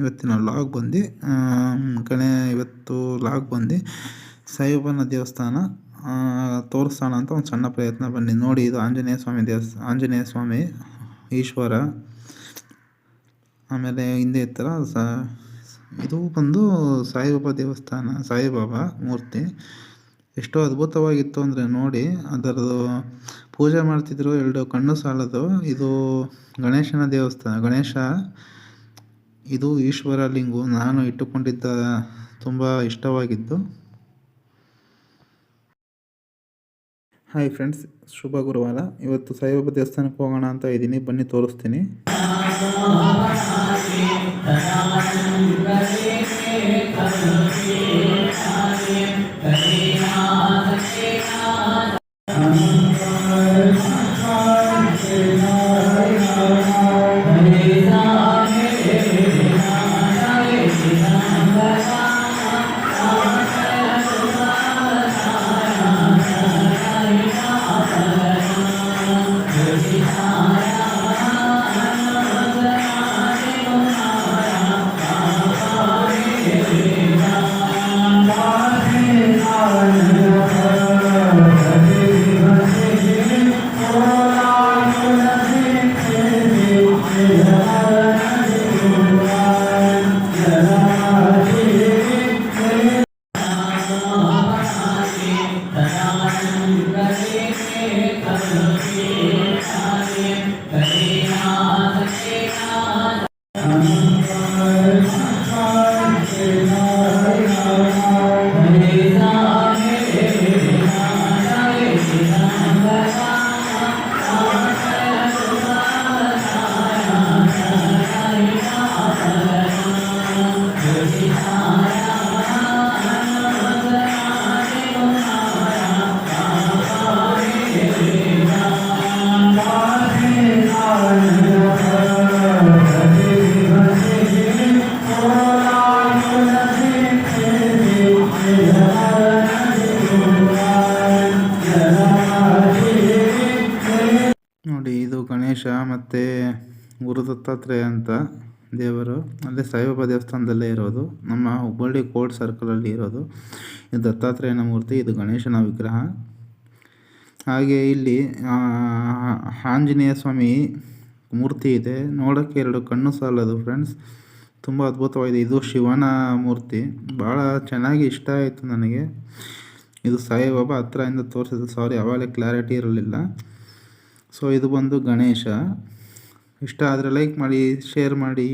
ಇವತ್ತಿನ ಲಾಗ್ ಬಂದು ಇವತ್ತು ಲಾಗ್ ಬಂದು ಸಾಯಿಬಾಬಾನ ದೇವಸ್ಥಾನ ತೋರಿಸೋಣ ಅಂತ ಒಂದು ಸಣ್ಣ ಪ್ರಯತ್ನ. ಬನ್ನಿ ನೋಡಿ, ಇದು ಆಂಜನೇಯ ಸ್ವಾಮಿ ಈಶ್ವರ. ಆಮೇಲೆ ಹಿಂದೆ ಥರ ಇದು ಬಂದು ಸಾಯಿಬಾಬಾ ದೇವಸ್ಥಾನ, ಸಾಯಿಬಾಬಾ ಮೂರ್ತಿ. ಎಷ್ಟೋ ಅದ್ಭುತವಾಗಿತ್ತು ಅಂದರೆ ನೋಡಿ, ಅದರದ್ದು ಪೂಜೆ ಮಾಡ್ತಿದ್ರು, 2 ಕಣ್ಣು ಸಾಲದು. ಇದು ಗಣೇಶನ ದೇವಸ್ಥಾನ, ಗಣೇಶ. ಇದು ಈಶ್ವರ ಲಿಂಗು ನಾನು ಇಟ್ಟುಕೊಂಡಿದ್ದ, ತುಂಬ ಇಷ್ಟವಾಗಿದ್ದು. ಹಾಯ್ ಫ್ರೆಂಡ್ಸ್, ಶುಭ ಗುರುವಾರ. ಇವತ್ತು ಸಾಯಿಬಾಬಾ ದೇವಸ್ಥಾನಕ್ಕೆ ಹೋಗೋಣ ಅಂತ ಇದ್ದೀನಿ, ಬನ್ನಿ ತೋರಿಸ್ತೀನಿ. ನೋಡಿ, ಇದು ಗಣೇಶ ಮತ್ತು ಗುರು ದತ್ತಾತ್ರೇಯ ಅಂತ ದೇವರು. ಅಲ್ಲೇ ಸಾಯಿಬಾಬಾ ದೇವಸ್ಥಾನದಲ್ಲೇ ಇರೋದು, ನಮ್ಮ ಹುಬ್ಬಳ್ಳಿ ಕೋರ್ಟ್ ಸರ್ಕಲಲ್ಲಿ ಇರೋದು. ಇದು ದತ್ತಾತ್ರೇಯನ ಮೂರ್ತಿ, ಇದು ಗಣೇಶನ ವಿಗ್ರಹ. ಹಾಗೆ ಇಲ್ಲಿ ಆಂಜನೇಯ ಸ್ವಾಮಿ ಮೂರ್ತಿ ಇದೆ. ನೋಡೋಕ್ಕೆ 2 ಕಣ್ಣು ಸಾಲದು ಫ್ರೆಂಡ್ಸ್, ತುಂಬ ಅದ್ಭುತವಾಗಿದೆ. ಇದು ಶಿವನ ಮೂರ್ತಿ, ಭಾಳ ಚೆನ್ನಾಗಿ ಇಷ್ಟ ಆಯಿತು ನನಗೆ. ಇದು ಸಾಯಿಬಾಬಾ ಹತ್ರದಿಂದ ತೋರಿಸಿದ್ದು, ಸಾರಿ ಆವಾಗಲೇ ಕ್ಲಾರಿಟಿ ಇರಲಿಲ್ಲ. ಸೊ ಇದು ಬಂದು ಗಣೇಶ. ಇಷ್ಟ ಆದರೆ ಲೈಕ್ ಮಾಡಿ, ಶೇರ್ ಮಾಡಿ.